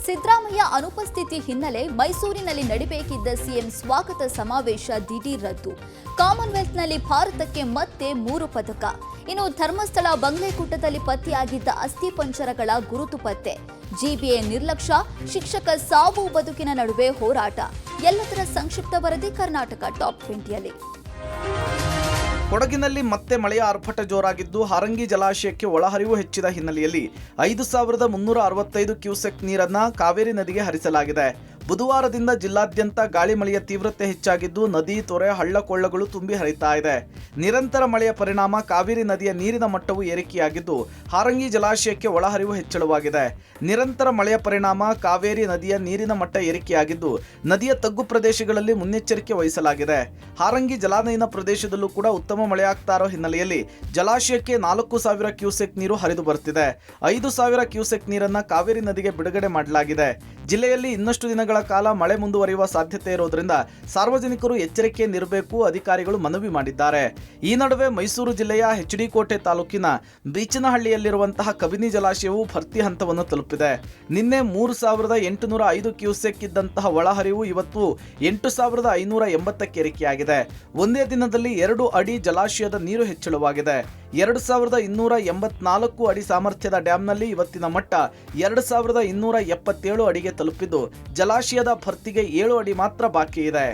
ಸಿದ್ದರಾಮಯ್ಯ ಅನುಪಸ್ಥಿತಿ ಹಿನ್ನೆಲೆ ಮೈಸೂರಿನಲ್ಲಿ ನಡೆಯಬೇಕಿದ್ದ ಸಿಎಂ ಸ್ವಾಗತ ಸಮಾವೇಶ ದಿಢೀರ್ ರದ್ದು. ಕಾಮನ್ವೆಲ್ತ್ನಲ್ಲಿ ಭಾರತಕ್ಕೆ ಮತ್ತೆ 3 ಪದಕ. ಇನ್ನು ಧರ್ಮಸ್ಥಳ ಬಂಗ್ಲೆಕೂಟದಲ್ಲಿ ಪತ್ತೆಯಾಗಿದ್ದ ಅಸ್ಥಿಪಂಜರಗಳ ಗುರುತು ಪತ್ತೆ. ಜಿಬಿಎ ನಿರ್ಲಕ್ಷ್ಯ, ಶಿಕ್ಷಕ ಸಾವು ಬದುಕಿನ ನಡುವೆ ಹೋರಾಟ. ಎಲ್ಲದರ ಸಂಕ್ಷಿಪ್ತ ವರದಿ ಕರ್ನಾಟಕ ಟಾಪ್ 20ಯಲ್ಲಿ. ಕೊಡಗಿನಲ್ಲಿ ಮತ್ತೆ ಮಳೆಯ ಆರ್ಭಟ ಜೋರಾಗಿದ್ದು ಹಾರಂಗಿ ಜಲಾಶಯಕ್ಕೆ ಒಳಹರಿವು ಹೆಚ್ಚಿದ ಹಿನ್ನೆಲೆಯಲ್ಲಿ 5365 ಕ್ಯೂಸೆಕ್ ನೀರನ್ನ ಕಾವೇರಿ ನದಿಗೆ ಹರಿಸಲಾಗಿದೆ. ಬುಧವಾರದಿಂದ ಜಿಲ್ಲಾದ್ಯಂತ ಗಾಳಿ ಮಳೆಯ ತೀವ್ರತೆ ಹೆಚ್ಚಾಗಿದ್ದು ನದಿ, ತೊರೆ, ಹಳ್ಳಕೊಳ್ಳಗಳು ತುಂಬಿ ಹರಿತಾ ಇದೆ. ನಿರಂತರ ಮಳೆಯ ಪರಿಣಾಮ ಕಾವೇರಿ ನದಿಯ ನೀರಿನ ಮಟ್ಟವು ಏರಿಕೆಯಾಗಿದ್ದು ಹಾರಂಗಿ ಜಲಾಶಯಕ್ಕೆ ಒಳಹರಿವು ಹೆಚ್ಚಳವಾಗಿದೆ. ನಿರಂತರ ಮಳೆಯ ಪರಿಣಾಮ ಕಾವೇರಿ ನದಿಯ ನೀರಿನ ಮಟ್ಟ ಏರಿಕೆಯಾಗಿದ್ದು ನದಿಯ ತಗ್ಗು ಪ್ರದೇಶಗಳಲ್ಲಿ ಮುನ್ನೆಚ್ಚರಿಕೆ ವಹಿಸಲಾಗಿದೆ. ಹಾರಂಗಿ ಜಲಾನಯನ ಪ್ರದೇಶದಲ್ಲೂ ಕೂಡ ಉತ್ತಮ ಮಳೆಯಾಗ್ತಾ ಇರೋ ಹಿನ್ನೆಲೆಯಲ್ಲಿ ಜಲಾಶಯಕ್ಕೆ 4000 ಕ್ಯೂಸೆಕ್ ನೀರು ಹರಿದು ಬರ್ತಿದೆ. 5000 ಕ್ಯೂಸೆಕ್ ನೀರನ್ನ ಕಾವೇರಿ ನದಿಗೆ ಬಿಡುಗಡೆ ಮಾಡಲಾಗಿದೆ. ಜಿಲ್ಲೆಯಲ್ಲಿ ಇನ್ನಷ್ಟು ದಿನಗಳ ಕಾಲ ಮಳೆ ಮುಂದುವರಿಯುವ ಸಾಧ್ಯತೆ ಇರೋದ್ರಿಂದ ಸಾರ್ವಜನಿಕರು ಎಚ್ಚರಿಕೆಯಿಂದಿರಬೇಕು ಅಧಿಕಾರಿಗಳು ಮನವಿ ಮಾಡಿದ್ದಾರೆ. ಈ ನಡುವೆ ಮೈಸೂರು ಜಿಲ್ಲೆಯ ಎಚ್.ಡಿ. ಕೋಟೆ ತಾಲೂಕಿನ ಬೀಚನಹಳ್ಳಿಯಲ್ಲಿರುವಂತಹ ಕಬಿನಿ ಜಲಾಶಯವು ಭರ್ತಿ ಹಂತವನ್ನು ತಲುಪಿದೆ. ನಿನ್ನೆ 3805 ಕ್ಯೂಸೆಕ್ ಇದ್ದಂತಹ ಒಳಹರಿವು ಇವತ್ತು 8580ಕ್ಕೆ ಏರಿಕೆಯಾಗಿದೆ. ಒಂದೇ ದಿನದಲ್ಲಿ 2 ಅಡಿ ಜಲಾಶಯದ ನೀರು ಹೆಚ್ಚಳವಾಗಿದೆ. 2284 ಅಡಿ ಸಾಮರ್ಥ್ಯದ ಡ್ಯಾಂನಲ್ಲಿ ಇವತ್ತಿನ ಮಟ್ಟ 2277 ಅಡಿಗೆ ತಲುಪಿದ್ದು ಜಲಾಶಯದ ಭರ್ತಿಗೆ 7 ಅಡಿ ಮಾತ್ರ ಬಾಕಿ ಇದೆ.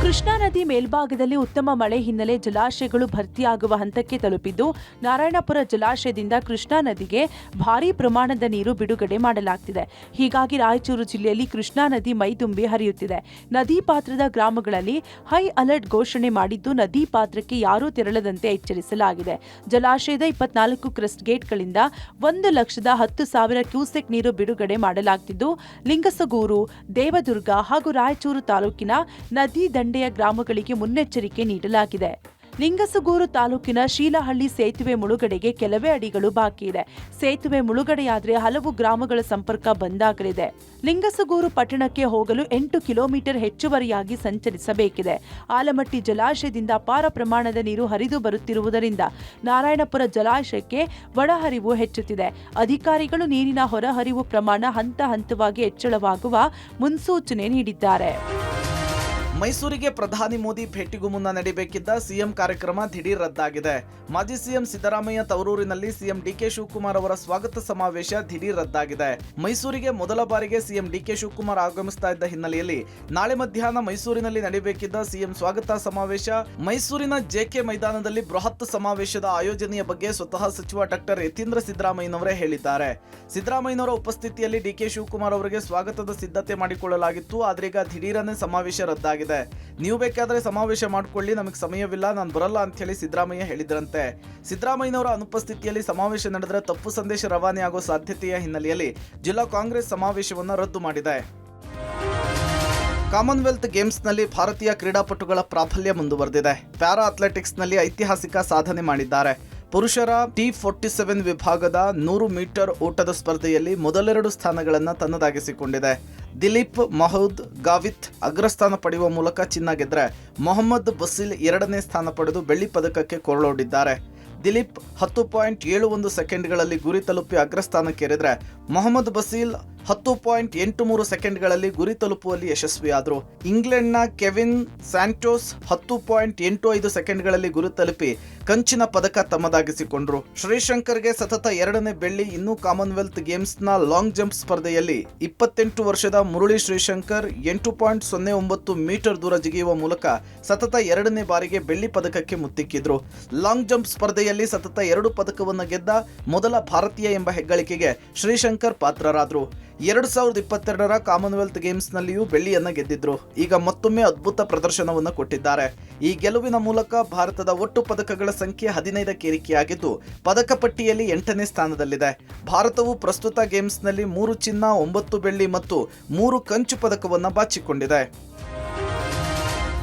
ಕೃಷ್ಣಾ ನದಿ ಮೇಲ್ಭಾಗದಲ್ಲಿ ಉತ್ತಮ ಮಳೆ ಹಿನ್ನೆಲೆ ಜಲಾಶಯಗಳು ಭರ್ತಿಯಾಗುವ ಹಂತಕ್ಕೆ ತಲುಪಿದ್ದು ನಾರಾಯಣಪುರ ಜಲಾಶಯದಿಂದ ಕೃಷ್ಣಾ ನದಿಗೆ ಭಾರೀ ಪ್ರಮಾಣದ ನೀರು ಬಿಡುಗಡೆ ಮಾಡಲಾಗ್ತಿದೆ. ಹೀಗಾಗಿ ರಾಯಚೂರು ಜಿಲ್ಲೆಯಲ್ಲಿ ಕೃಷ್ಣಾ ನದಿ ಮೈದುಂಬಿ ಹರಿಯುತ್ತಿದೆ. ನದಿ ಪಾತ್ರದ ಗ್ರಾಮಗಳಲ್ಲಿ ಹೈ ಅಲರ್ಟ್ ಘೋಷಣೆ ಮಾಡಿದ್ದು ನದಿ ಪಾತ್ರಕ್ಕೆ ಯಾರೂ ತೆರಳದಂತೆ ಎಚ್ಚರಿಸಲಾಗಿದೆ. ಜಲಾಶಯದ 24 ಕ್ರಸ್ಟ್ ಗೇಟ್ಗಳಿಂದ 1,10,000 ಕ್ಯೂಸೆಕ್ ನೀರು ಬಿಡುಗಡೆ ಮಾಡಲಾಗ್ತಿದ್ದು ಲಿಂಗಸಗೂರು, ದೇವದುರ್ಗ ಹಾಗೂ ರಾಯಚೂರು ತಾಲೂಕಿನ ನದಿ ದಂಡೆಯ ಗ್ರಾಮಗಳಿಗೆ ಮುನ್ನೆಚ್ಚರಿಕೆ ನೀಡಲಾಗಿದೆ. ಲಿಂಗಸಗೂರು ತಾಲೂಕಿನ ಶೀಲಹಳ್ಳಿ ಸೇತುವೆ ಮುಳುಗಡೆಗೆ ಕೆಲವೇ ಅಡಿಗಳು ಬಾಕಿ ಇದೆ. ಸೇತುವೆ ಮುಳುಗಡೆಯಾದರೆ ಹಲವು ಗ್ರಾಮಗಳ ಸಂಪರ್ಕ ಬಂದಾಗಲಿದೆ. ಲಿಂಗಸಗೂರು ಪಟ್ಟಣಕ್ಕೆ ಹೋಗಲು 8 ಕಿಲೋಮೀಟರ್ ಹೆಚ್ಚುವರಿಯಾಗಿ ಸಂಚರಿಸಬೇಕಿದೆ. ಆಲಮಟ್ಟಿ ಜಲಾಶಯದಿಂದ ಅಪಾರ ಪ್ರಮಾಣದ ನೀರು ಹರಿದು ಬರುತ್ತಿರುವುದರಿಂದ ನಾರಾಯಣಪುರ ಜಲಾಶಯಕ್ಕೆ ಒಳಹರಿವು ಹೆಚ್ಚುತ್ತಿದೆ. ಅಧಿಕಾರಿಗಳು ನೀರಿನ ಹೊರಹರಿವು ಪ್ರಮಾಣ ಹಂತ ಹಂತವಾಗಿ ಹೆಚ್ಚಳವಾಗುವ ಮುನ್ಸೂಚನೆ ನೀಡಿದ್ದಾರೆ. ಮೈಸೂರಿಗೆ ಪ್ರಧಾನಿ ಮೋದಿ ಭೇಟಿಗೂ ಮುನ್ನ ನಡೆಯಬೇಕಿದ್ದ ಸಿಎಂ ಕಾರ್ಯಕ್ರಮ ದಿಢೀರ್ ರದ್ದಾಗಿದೆ. ಮಾಜಿ ಸಿಎಂ ಸಿದ್ದರಾಮಯ್ಯ ತವರೂರಿನಲ್ಲಿ ಸಿಎಂ ಡಿಕೆ ಶಿವಕುಮಾರ್ ಅವರ ಸ್ವಾಗತ ಸಮಾವೇಶ ದಿಢೀರ್ ರದ್ದಾಗಿದೆ. ಮೈಸೂರಿಗೆ ಮೊದಲ ಬಾರಿಗೆ ಸಿಎಂ ಡಿಕೆ ಶಿವಕುಮಾರ್ ಆಗಮಿಸ್ತಾ ಇದ್ದ ಹಿನ್ನೆಲೆಯಲ್ಲಿ ನಾಳೆ ಮಧ್ಯಾಹ್ನ ಮೈಸೂರಿನಲ್ಲಿ ನಡೆಯಬೇಕಿದ್ದ ಸಿಎಂ ಸ್ವಾಗತ ಸಮಾವೇಶ ಮೈಸೂರಿನ ಜೆಕೆ ಮೈದಾನದಲ್ಲಿ ಬೃಹತ್ ಸಮಾವೇಶದ ಆಯೋಜನೆಯ ಬಗ್ಗೆ ಸ್ವತಃ ಸಚಿವ ಡಾಕ್ಟರ್ ಯತೀಂದ್ರ ಸಿದ್ದರಾಮಯ್ಯನವರೇ ಹೇಳಿದ್ದಾರೆ. ಸಿದ್ದರಾಮಯ್ಯನವರ ಉಪಸ್ಥಿತಿಯಲ್ಲಿ ಡಿಕೆ ಶಿವಕುಮಾರ್ ಅವರಿಗೆ ಸ್ವಾಗತದ ಸಿದ್ಧತೆ ಮಾಡಿಕೊಳ್ಳಲಾಗಿತ್ತು. ಆದ್ರೆ ಈಗ ದಿಢೀರನೆ ಸಮಾವೇಶ ರದ್ದಾಗಿದೆ. ನೀವು ಬೇಕಾದ್ರೆ ಸಮಾವೇಶ ಮಾಡಿಕೊಳ್ಳಿ, ನಮಗೆ ಸಮಯವಿಲ್ಲ, ನಾನು ಬರಲ್ಲ ಅಂತ ಹೇಳಿ ಸಿದ್ದರಾಮಯ್ಯ ಹೇಳಿದ್ರಂತೆ. ಸಿದ್ದರಾಮಯ್ಯನವರ ಅನುಪಸ್ಥಿತಿಯಲ್ಲಿ ಸಮಾವೇಶ ನಡೆದರೆ ತಪ್ಪು ಸಂದೇಶ ರವಾನೆ ಆಗೋ ಸಾಧ್ಯತೆಯ ಹಿನ್ನೆಲೆಯಲ್ಲಿ ಜಿಲ್ಲಾ ಕಾಂಗ್ರೆಸ್ ಸಮಾವೇಶವನ್ನು ರದ್ದು ಮಾಡಿದೆ. ಕಾಮನ್ವೆಲ್ತ್ ಗೇಮ್ಸ್ನಲ್ಲಿ ಭಾರತೀಯ ಕ್ರೀಡಾಪಟುಗಳ ಪ್ರಾಬಲ್ಯ ಮುಂದುವರೆದಿದೆ. ಪ್ಯಾರಾ ಅಥ್ಲೆಟಿಕ್ಸ್ನಲ್ಲಿ ಐತಿಹಾಸಿಕ ಸಾಧನೆ ಮಾಡಿದ್ದಾರೆ. ಪುರುಷರ T47 ವಿಭಾಗದ 100 ಮೀಟರ್ ಓಟದ ಸ್ಪರ್ಧೆಯಲ್ಲಿ ಮೊದಲೆರಡು ಸ್ಥಾನಗಳನ್ನು ತನ್ನದಾಗಿಸಿಕೊಂಡಿದೆ. ದಿಲೀಪ್ ಮಹೂದ್ ಗಾವಿತ್ ಅಗ್ರಸ್ಥಾನ ಪಡೆಯುವ ಮೂಲಕ ಚಿನ್ನ ಗೆದ್ದರೆ ಮೊಹಮ್ಮದ್ ಬಸೀಲ್ 2ನೇ ಸ್ಥಾನ ಪಡೆದು ಬೆಳ್ಳಿ ಪದಕಕ್ಕೆ ಕೊರಳೊಡ್ಡಿದ್ದಾರೆ. ದಿಲೀಪ್ 10.71 ಸೆಕೆಂಡ್ಗಳಲ್ಲಿ ಗುರಿ ತಲುಪಿ ಅಗ್ರಸ್ಥಾನಕ್ಕೇರಿದ್ರೆ ಮೊಹಮ್ಮದ್ ಬಸೀಲ್ 10.83 ಸೆಕೆಂಡ್ಗಳಲ್ಲಿ ಗುರಿ ತಲುಪುವಲ್ಲಿ ಯಶಸ್ವಿಯಾದರು. ಇಂಗ್ಲೆಂಡ್ನ ಕೆವಿನ್ ಸ್ಯಾಂಟೋಸ್ 10.85 ಸೆಕೆಂಡ್ಗಳಲ್ಲಿ ಗುರಿ ತಲುಪಿ ಕಂಚಿನ ಪದಕ ತಮ್ಮದಾಗಿಸಿಕೊಂಡ್ರು. ಶ್ರೀಶಂಕರ್ಗೆ ಸತತ 2ನೇ ಬೆಳ್ಳಿ. ಇನ್ನು ಕಾಮನ್ವೆಲ್ತ್ ಗೇಮ್ಸ್ನ ಲಾಂಗ್ ಜಂಪ್ ಸ್ಪರ್ಧೆಯಲ್ಲಿ 28 ವರ್ಷದ ಮುರಳಿ ಶ್ರೀಶಂಕರ್ 8.09 ಮೀಟರ್ ದೂರ ಜಿಗಿಯುವ ಮೂಲಕ ಸತತ 2ನೇ ಬಾರಿಗೆ ಬೆಳ್ಳಿ ಪದಕಕ್ಕೆ ಮುತ್ತಿಕ್ಕಿದ್ರು. ಲಾಂಗ್ ಜಂಪ್ ಸ್ಪರ್ಧೆಯಲ್ಲಿ ಸತತ 2 ಪದಕವನ್ನು ಗೆದ್ದ ಮೊದಲ ಭಾರತೀಯ ಎಂಬ ಹೆಗ್ಗಳಿಕೆಗೆ ಶ್ರೀಶಂಕರ್ ಪಾತ್ರರಾದರು. 2022ರ ಕಾಮನ್ವೆಲ್ತ್ ಗೇಮ್ಸ್ನಲ್ಲಿಯೂ ಬೆಳ್ಳಿಯನ್ನ ಗೆದ್ದಿದ್ರು. ಈಗ ಮತ್ತೊಮ್ಮೆ ಅದ್ಭುತ ಪ್ರದರ್ಶನವನ್ನು ಕೊಟ್ಟಿದ್ದಾರೆ. ಈ ಗೆಲುವಿನ ಮೂಲಕ ಭಾರತದ ಒಟ್ಟು ಪದಕಗಳ ಸಂಖ್ಯೆ 15ಕ್ಕೆ ಏರಿಕೆಯಾಗಿದ್ದು ಪದಕ ಪಟ್ಟಿಯಲ್ಲಿ 8ನೇ ಸ್ಥಾನದಲ್ಲಿದೆ. ಭಾರತವು ಪ್ರಸ್ತುತ ಗೇಮ್ಸ್ನಲ್ಲಿ 3 ಚಿನ್ನ, 9 ಬೆಳ್ಳಿ ಮತ್ತು 3 ಕಂಚು ಪದಕವನ್ನು ಬಾಚಿಕೊಂಡಿದೆ.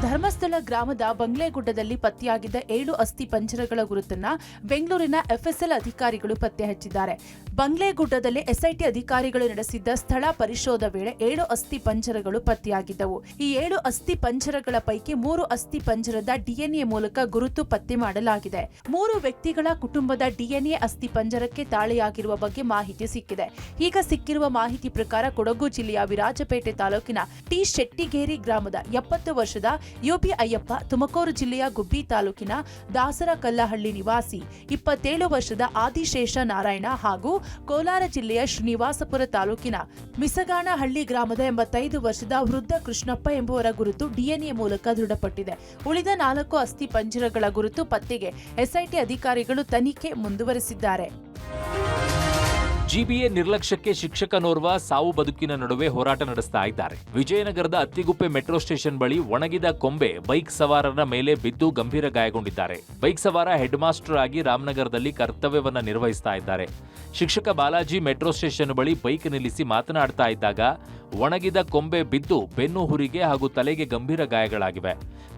ಧರ್ಮಸ್ಥಳ ಗ್ರಾಮದ ಬಂಗ್ಲೆಗುಡ್ಡದಲ್ಲಿ ಪತ್ತೆಯಾಗಿದ್ದ 7 ಅಸ್ಥಿ ಪಂಜರಗಳ ಗುರುತನ್ನ ಬೆಂಗಳೂರಿನ ಎಫ್ಎಸ್ಎಲ್ ಅಧಿಕಾರಿಗಳು ಪತ್ತೆ ಹಚ್ಚಿದ್ದಾರೆ. ಬಂಗ್ಲೆಗುಡ್ಡದಲ್ಲಿ ಎಸ್ಐಟಿ ಅಧಿಕಾರಿಗಳು ನಡೆಸಿದ್ದ ಸ್ಥಳ ಪರಿಶೋಧನೆ ವೇಳೆ 7 ಅಸ್ಥಿ ಪಂಜರಗಳು ಪತ್ತೆಯಾಗಿದ್ದವು. ಈ 7 ಅಸ್ಥಿ ಪಂಜರಗಳ ಪೈಕಿ 3 ಅಸ್ಥಿ ಪಂಜರದ ಡಿಎನ್ಎ ಮೂಲಕ ಗುರುತು ಪತ್ತೆ ಮಾಡಲಾಗಿದೆ. 3 ವ್ಯಕ್ತಿಗಳ ಕುಟುಂಬದ ಡಿಎನ್ಎ ಅಸ್ಥಿ ಪಂಜರಕ್ಕೆ ತಾಳೆಯಾಗಿರುವ ಬಗ್ಗೆ ಮಾಹಿತಿ ಸಿಕ್ಕಿದೆ. ಈಗ ಸಿಕ್ಕಿರುವ ಮಾಹಿತಿ ಪ್ರಕಾರ ಕೊಡಗು ಜಿಲ್ಲೆಯ ವಿರಾಜಪೇಟೆ ತಾಲೂಕಿನ ಟಿ ಶೆಟ್ಟಿಗೇರಿ ಗ್ರಾಮದ 70 ವರ್ಷದ ಯುಬಿ ಅಯ್ಯಪ್ಪ, ತುಮಕೂರು ಜಿಲ್ಲೆಯ ಗುಬ್ಬಿ ತಾಲೂಕಿನ ದಾಸರಕಲ್ಲಹಳ್ಳಿ ನಿವಾಸಿ 27 ವರ್ಷದ ಆದಿಶೇಷ ನಾರಾಯಣ ಹಾಗೂ ಕೋಲಾರ ಜಿಲ್ಲೆಯ ಶ್ರೀನಿವಾಸಪುರ ತಾಲೂಕಿನ ಮಿಸಗಾನಹಳ್ಳಿ ಗ್ರಾಮದ 85 ವರ್ಷದ ವೃದ್ಧ ಕೃಷ್ಣಪ್ಪ ಎಂಬುವರ ಗುರುತು ಡಿಎನ್ಎ ಮೂಲಕ ದೃಢಪಟ್ಟಿದೆ. ಉಳಿದ 4 ಅಸ್ಥಿ ಪಂಜರಗಳ ಗುರುತು ಪತ್ತೆಗೆ ಎಸ್ಐಟಿ ಅಧಿಕಾರಿಗಳು ತನಿಖೆ ಮುಂದುವರೆಸಿದ್ದಾರೆ. ಜಿಬಿಎ ನಿರ್ಲಕ್ಷ್ಯಕ್ಕೆ ಶಿಕ್ಷಕನೋರ್ವ ಸಾವು ಬದುಕಿನ ನಡುವೆ ಹೋರಾಟ ನಡೆಸ್ತಾ ಇದ್ದಾರೆ. ವಿಜಯನಗರದ ಅತ್ತಿಗುಪ್ಪೆ ಮೆಟ್ರೋ ಸ್ಟೇಷನ್ ಬಳಿ ಒಣಗಿದ ಕೊಂಬೆ ಬೈಕ್ ಸವಾರರ ಮೇಲೆ ಬಿದ್ದು ಗಂಭೀರ ಗಾಯಗೊಂಡಿದ್ದಾರೆ. ಬೈಕ್ ಸವಾರ ಹೆಡ್ ಮಾಸ್ಟರ್ ಆಗಿ ರಾಮನಗರದಲ್ಲಿ ಕರ್ತವ್ಯವನ್ನ ನಿರ್ವಹಿಸ್ತಾ ಇದ್ದಾರೆ. ಶಿಕ್ಷಕ ಬಾಲಾಜಿ ಮೆಟ್ರೋ ಸ್ಟೇಷನ್ ಬಳಿ ಬೈಕ್ ನಿಲ್ಲಿಸಿ ಮಾತನಾಡ್ತಾ ಇದ್ದಾಗ ಒಣಗಿದ ಕೊಂಬೆ ಬಿದ್ದು ಬೆನ್ನು ಹುರಿಗೆ ಹಾಗೂ ತಲೆಗೆ ಗಂಭೀರ ಗಾಯಗಳಾಗಿವೆ.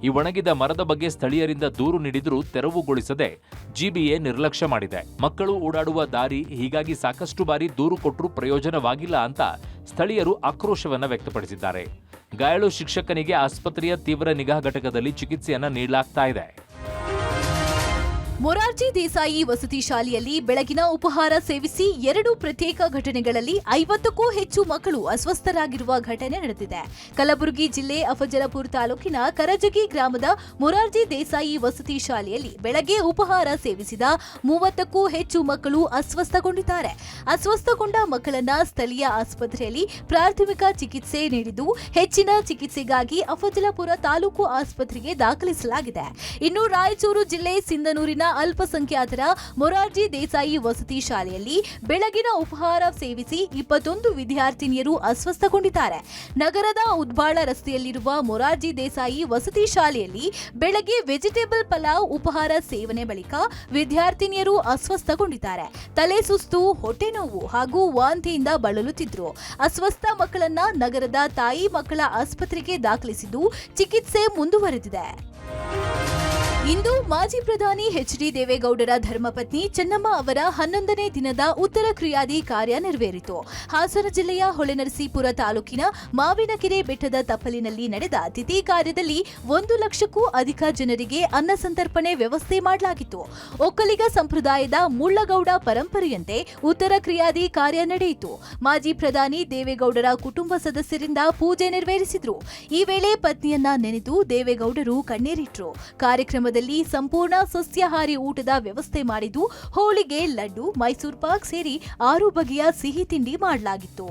ಈ ಒಣಗಿದ ಮರದ ಬಗ್ಗೆ ಸ್ಥಳೀಯರಿಂದ ದೂರು ನೀಡಿದರೂ ತೆರವುಗೊಳಿಸದೆ ಜಿಬಿಎ ನಿರ್ಲಕ್ಷ್ಯ ಮಾಡಿದೆ. ಮಕ್ಕಳು ಓಡಾಡುವ ದಾರಿ, ಹೀಗಾಗಿ ಸಾಕಷ್ಟು ಬಾರಿ ದೂರು ಕೊಟ್ಟರೂ ಪ್ರಯೋಜನವಾಗಿಲ್ಲ ಅಂತ ಸ್ಥಳೀಯರು ಆಕ್ರೋಶವನ್ನ ವ್ಯಕ್ತಪಡಿಸಿದ್ದಾರೆ. ಗಾಯಾಳು ಶಿಕ್ಷಕನಿಗೆ ಆಸ್ಪತ್ರೆಯ ತೀವ್ರ ನಿಗಾ ಘಟಕದಲ್ಲಿ ಚಿಕಿತ್ಸೆಯನ್ನ ನೀಡಲಾಗ್ತಾ ಇದೆ. ಮೊರಾರ್ಜಿ ದೇಸಾಯಿ ವಸತಿ ಶಾಲೆಯಲ್ಲಿ ಬೆಳಗಿನ ಉಪಹಾರ ಸೇವಿಸಿ 2 ಪ್ರತ್ಯೇಕ ಘಟನೆಗಳಲ್ಲಿ 50ಕ್ಕೂ ಹೆಚ್ಚು ಮಕ್ಕಳು ಅಸ್ವಸ್ಥರಾಗಿರುವ ಘಟನೆ ನಡೆದಿದೆ. ಕಲಬುರಗಿ ಜಿಲ್ಲೆ ಅಫಜಲಪುರ ತಾಲೂಕಿನ ಕರಜಗಿ ಗ್ರಾಮದ ಮೊರಾರ್ಜಿ ದೇಸಾಯಿ ವಸತಿ ಶಾಲೆಯಲ್ಲಿ ಬೆಳಗ್ಗೆ ಉಪಹಾರ ಸೇವಿಸಿದ 30ಕ್ಕೂ ಹೆಚ್ಚು ಮಕ್ಕಳು ಅಸ್ವಸ್ಥಗೊಂಡಿದ್ದಾರೆ. ಅಸ್ವಸ್ಥಗೊಂಡ ಮಕ್ಕಳನ್ನ ಸ್ಥಳೀಯ ಆಸ್ಪತ್ರೆಯಲ್ಲಿ ಪ್ರಾಥಮಿಕ ಚಿಕಿತ್ಸೆ ನೀಡಿದ್ದು ಹೆಚ್ಚಿನ ಚಿಕಿತ್ಸೆಗಾಗಿ ಅಫಜಲಪುರ ತಾಲೂಕು ಆಸ್ಪತ್ರೆಗೆ ದಾಖಲಿಸಲಾಗಿದೆ. ಇನ್ನು ರಾಯಚೂರು ಜಿಲ್ಲೆ ಸಿಂಧನೂರಿನ ಅಲ್ಪಸಂಖ್ಯಾತರ ಮೊರಾರ್ಜಿ ದೇಸಾಯಿ ವಸತಿ ಶಾಲೆಯಲ್ಲಿ ಬೆಳಗಿನ ಉಪಹಾರ ಸೇವಿಸಿ 21 ವಿದ್ಯಾರ್ಥಿನಿಯರು ಅಸ್ವಸ್ಥಗೊಂಡಿದ್ದಾರೆ. ನಗರದ ಉದ್ಬಾಳ ರಸ್ತೆಯಲ್ಲಿರುವ ಮೊರಾರ್ಜಿ ದೇಸಾಯಿ ವಸತಿ ಶಾಲೆಯಲ್ಲಿ ಬೆಳಗ್ಗೆ ವೆಜಿಟೇಬಲ್ ಪಲಾವ್ ಉಪಹಾರ ಸೇವನೆ ಬಳಿಕ ವಿದ್ಯಾರ್ಥಿನಿಯರು ಅಸ್ವಸ್ಥಗೊಂಡಿದ್ದಾರೆ. ತಲೆ ಸುಸ್ತು, ಹೊಟ್ಟೆ ನೋವು ಹಾಗೂ ವಾಂತಿಯಿಂದ ಬಳಲುತ್ತಿದ್ರು. ಅಸ್ವಸ್ಥ ಮಕ್ಕಳನ್ನ ನಗರದ ತಾಯಿ ಮಕ್ಕಳ ಆಸ್ಪತ್ರೆಗೆ ದಾಖಲಿಸಿದ್ದು ಚಿಕಿತ್ಸೆ ಮುಂದುವರೆದಿದೆ. ಇಂದು ಮಾಜಿ ಪ್ರಧಾನಿ ಎಚ್.ಡಿ. ದೇವೇಗೌಡರ ಧರ್ಮಪತ್ನಿ ಚೆನ್ನಮ್ಮ ಅವರ 11ನೇ ದಿನದ ಉತ್ತರ ಕ್ರಿಯಾದಿ ಕಾರ್ಯ ನೆರವೇರಿತು. ಹಾಸನ ಜಿಲ್ಲೆಯ ಹೊಳೆನರಸೀಪುರ ತಾಲೂಕಿನ ಮಾವಿನಕೆರೆ ಬೆಟ್ಟದ ತಪ್ಪಲಿನಲ್ಲಿ ನಡೆದ ತಿಥಿ ಕಾರ್ಯದಲ್ಲಿ 1 ಲಕ್ಷಕ್ಕೂ ಅಧಿಕ ಜನರಿಗೆ ಅನ್ನ ಸಂತರ್ಪಣೆ ವ್ಯವಸ್ಥೆ ಮಾಡಲಾಗಿತ್ತು. ಒಕ್ಕಲಿಗ ಸಂಪ್ರದಾಯದ ಮುಳ್ಳಗೌಡ ಪರಂಪರೆಯಂತೆ ಉತ್ತರ ಕ್ರಿಯಾದಿ ಕಾರ್ಯ ನಡೆಯಿತು. ಮಾಜಿ ಪ್ರಧಾನಿ ದೇವೇಗೌಡರ ಕುಟುಂಬ ಸದಸ್ಯರಿಂದ ಪೂಜೆ ನೆರವೇರಿಸಿದ್ರು. ಈ ವೇಳೆ ಪತ್ನಿಯನ್ನ ನೆನೆದು ದೇವೇಗೌಡರು ಕಣ್ಣೀರಿಟ್ರು. ಕಾರ್ಯಕ್ರಮದಲ್ಲಿ ಸಂಪೂರ್ಣ ಸಸ್ಯಾಹಾರಿ ಊಟದ ವ್ಯವಸ್ಥೆ ಮಾಡಿದ್ದು ಹೋಳಿಗೆ, ಲಡ್ಡು, ಮೈಸೂರು ಪಾಕ್ ಸೇರಿ 6 ಬಗೆಯ ಸಿಹಿ ತಿಂಡಿ ಮಾಡಲಾಗಿತ್ತು.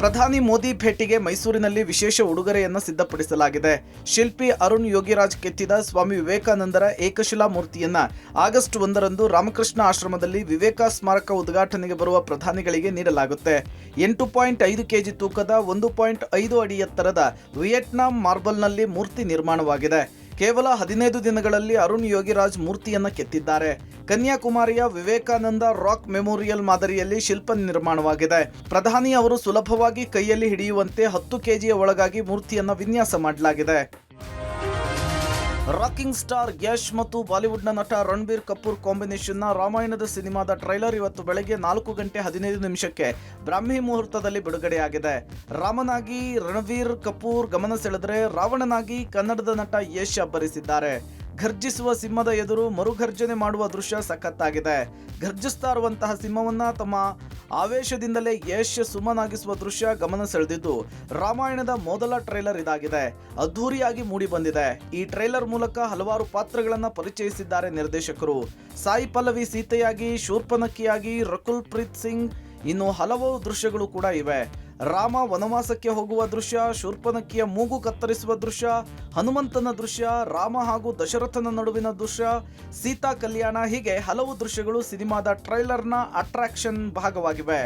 ಪ್ರಧಾನಿ ಮೋದಿ ಭೇಟಿಗೆ ಮೈಸೂರಿನಲ್ಲಿ ವಿಶೇಷ ಉಡುಗೊರೆಯನ್ನು ಸಿದ್ಧಪಡಿಸಲಾಗಿದೆ. ಶಿಲ್ಪಿ ಅರುಣ್ ಯೋಗಿರಾಜ್ ಕೆತ್ತಿದ ಸ್ವಾಮಿ ವಿವೇಕಾನಂದರ ಏಕಶಿಲಾ ಮೂರ್ತಿಯನ್ನ ಆಗಸ್ಟ್ 1ರಂದು ರಾಮಕೃಷ್ಣ ಆಶ್ರಮದಲ್ಲಿ ವಿವೇಕ ಸ್ಮಾರಕ ಉದ್ಘಾಟನೆಗೆ ಬರುವ ಪ್ರಧಾನಿಗಳಿಗೆ ನೀಡಲಾಗುತ್ತೆ. 8.5 ಕೆಜಿ ತೂಕದ 1.5 ಅಡಿ ಎತ್ತರದ ವಿಯೆಟ್ನಾಂ ಮಾರ್ಬಲ್ನಲ್ಲಿ ಮೂರ್ತಿ ನಿರ್ಮಾಣವಾಗಿದೆ. ಕೇವಲ 15 ದಿನಗಳಲ್ಲಿ ಅರುಣ್ ಯೋಗಿರಾಜ್ ಮೂರ್ತಿಯನ್ನ ಕೆತ್ತಿದ್ದಾರೆ. ಕನ್ಯಾಕುಮಾರಿಯ ವಿವೇಕಾನಂದ ರಾಕ್ ಮೆಮೋರಿಯಲ್ ಮಾದರಿಯಲ್ಲಿ ಶಿಲ್ಪ ನಿರ್ಮಾಣವಾಗಿದೆ. ಪ್ರಧಾನಿ ಅವರು ಸುಲಭವಾಗಿ ಕೈಯಲ್ಲಿ ಹಿಡಿಯುವಂತೆ 10 ಕೆಜಿಯ ಒಳಗಾಗಿ ಮೂರ್ತಿಯನ್ನ ವಿನ್ಯಾಸ ಮಾಡಲಾಗಿದೆ. ರಾಕಿಂಗ್ ಸ್ಟಾರ್ ಯಶ್ ಮತ್ತು ಬಾಲಿವುಡ್ನ ನಟ ರಣಬೀರ್ ಕಪೂರ್ ಕಾಂಬಿನೇಷನ್ನ ರಾಮಾಯಣದ ಸಿನಿಮಾದ ಟ್ರೈಲರ್ ಇವತ್ತು ಬೆಳಗ್ಗೆ 4 ಗಂಟೆ 15 ನಿಮಿಷಕ್ಕೆ ಬ್ರಾಹ್ಮಿ ಮುಹೂರ್ತದಲ್ಲಿ ಬಿಡುಗಡೆಯಾಗಿದೆ. ರಾಮನಾಗಿ ರಣಬೀರ್ ಕಪೂರ್ ಗಮನ ಸೆಳೆದರೆ, ರಾವಣನಾಗಿ ಕನ್ನಡದ ನಟ ಯಶ್ ಅಬ್ಬರಿಸಿದ್ದಾರೆ. ಘರ್ಜಿಸುವ ಸಿಂಹದ ಎದುರು ಮರುಘರ್ಜನೆ ಮಾಡುವ ದೃಶ್ಯ ಸಖತ್ತಾಗಿದೆ. ಘರ್ಜಿಸ್ತಾ ಇರುವಂತಹ ಸಿಂಹವನ್ನ ತಮ್ಮ ಆವೇಶದಿಂದಲೇ ಯಶ್ ಸುಮ್ಮನಾಗಿಸುವ ದೃಶ್ಯ ಗಮನ ಸೆಳೆದಿದ್ದು, ರಾಮಾಯಣದ ಮೊದಲ ಟ್ರೈಲರ್ ಇದಾಗಿದೆ. ಅದ್ಧೂರಿಯಾಗಿ ಮೂಡಿ ಬಂದಿದೆ. ಈ ಟ್ರೈಲರ್ ಮೂಲಕ ಹಲವಾರು ಪಾತ್ರಗಳನ್ನ ಪರಿಚಯಿಸಿದ್ದಾರೆ ನಿರ್ದೇಶಕರು. ಸಾಯಿ ಪಲ್ಲವಿ ಸೀತೆಯಾಗಿ, ಶೂರ್ಪನಖಿಯಾಗಿ, ರಕುಲ್ ಪ್ರೀತ್ ಸಿಂಗ್, ಇನ್ನು ಹಲವು ದೃಶ್ಯಗಳು ಕೂಡ ಇವೆ. ರಾಮ ವನವಾಸಕ್ಕೆ ಹೋಗುವ ದೃಶ್ಯ, ಶೂರ್ಪನಖಿಯ ಮೂಗು ಕತ್ತರಿಸುವ ದೃಶ್ಯ, ಹನುಮಂತನ ದೃಶ್ಯ, ರಾಮ ಹಾಗೂ ದಶರಥನ ನಡುವಿನ ದೃಶ್ಯ, ಸೀತಾ ಕಲ್ಯಾಣ, ಹೀಗೆ ಹಲವು ದೃಶ್ಯಗಳು ಸಿನಿಮಾದ ಟ್ರೈಲರ್ನ ಅಟ್ರಾಕ್ಷನ್ ಭಾಗವಾಗಿವೆ.